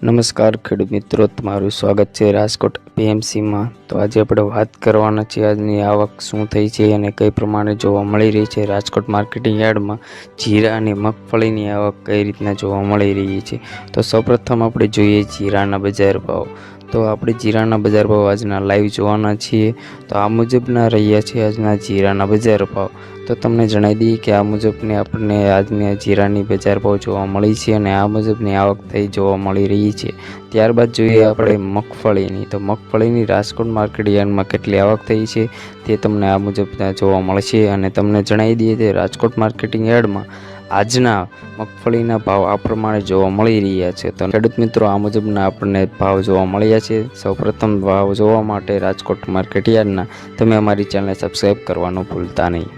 નમસ્કાર ખેડૂત મિત્રો, તમારું સ્વાગત છે રાજકોટ પીએમસીમાં। તો આજે આપણે વાત કરવાના છે આજની આવક શું થઈ છે અને કઈ પ્રમાણે જોવા મળી રહી છે। રાજકોટ માર્કેટિંગ યાર્ડમાં જીરા અને મગફળીની આવક કઈ રીતના જોવા મળી રહી છે। તો સૌપ્રથમ આપણે જોઈએ જીરાના બજાર ભાવ। તો આપણે જીરાના બજાર ભાવ આજના લાઈવ જોવાના છીએ। તો આ મુજબના રહ્યા છે આજના જીરાના બજાર ભાવ। તો તમને જણાવી દઈએ કે આ મુજબની આપણને આજની જીરાની બજાર ભાવ જોવા મળી છે અને આ મુજબની આવક થઈ જોવા મળી રહી છે। ત્યારબાદ જોઈએ આપણે મગફળીની। તો મગફળીની રાજકોટ માર્કેટ યાર્ડમાં કેટલી આવક થઈ છે તે તમને આ મુજબ જોવા મળશે અને તમને જણાવી દઈએ કે રાજકોટ માર્કેટિંગ યાર્ડમાં આજના મગફળીના ભાવ આ પ્રમાણે જોવા મળી રહ્યા છે। તો ખેડૂત મિત્રો, આ મુજબના આપણને ભાવ જોવા મળ્યા છે। સૌપ્રથમ ભાવ જોવા માટે રાજકોટ માર્કેટ યાર્ડના તમે અમારી ચેનલને સબસ્ક્રાઈબ કરવાનું ભૂલતા નહીં।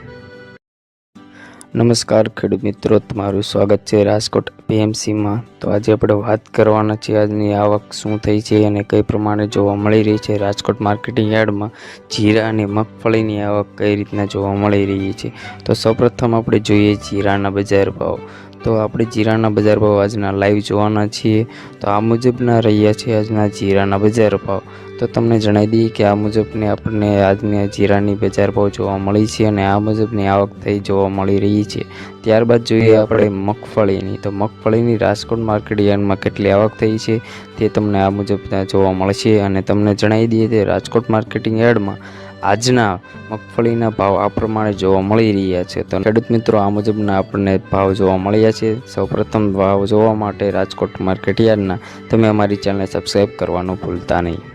નમસ્કાર ખેડૂત મિત્રો, તમારું સ્વાગત છે રાજકોટ પીએમસીમાં। તો આજે આપણે વાત કરવાના છે આજની આવક શું થઈ છે અને કઈ પ્રમાણે જોવા મળી રહી છે। રાજકોટ માર્કેટિંગ યાર્ડમાં જીરા અને મગફળીની આવક કઈ રીતના જોવા મળી રહી છે। તો સૌપ્રથમ આપણે જોઈએ જીરાના બજાર ભાવ। તો આપણે જીરાના બજાર ભાવ આજના લાઈવ જોવાના છીએ। તો આ મુજબના રહ્યા છે આજના જીરાના બજાર ભાવ। તો તમને જણાવી દઈએ કે આ મુજબની આપણને આજની જીરાની બજાર ભાવ જોવા મળી છે અને આ મુજબની આવક થઈ જોવા મળી રહી છે। ત્યારબાદ જોઈએ આપણે મગફળીની। તો મગફળીની રાજકોટ માર્કેટ યાર્ડમાં કેટલી આવક થઈ છે તે તમને આ મુજબ જોવા મળશે અને તમને જણાવી દઈએ કે રાજકોટ માર્કેટિંગ યાર્ડમાં આજના મગફળીના ભાવ આ પ્રમાણે જોવા મળી રહ્યા છે। તો ખેડૂત મિત્રો, આ મુજબના આપણને ભાવ જોવા મળ્યા છે। સૌપ્રથમ ભાવ જોવા માટે રાજકોટ માર્કેટ યાર્ડના તમે અમારી ચેનલને સબસ્ક્રાઈબ કરવાનું ભૂલતા નહીં।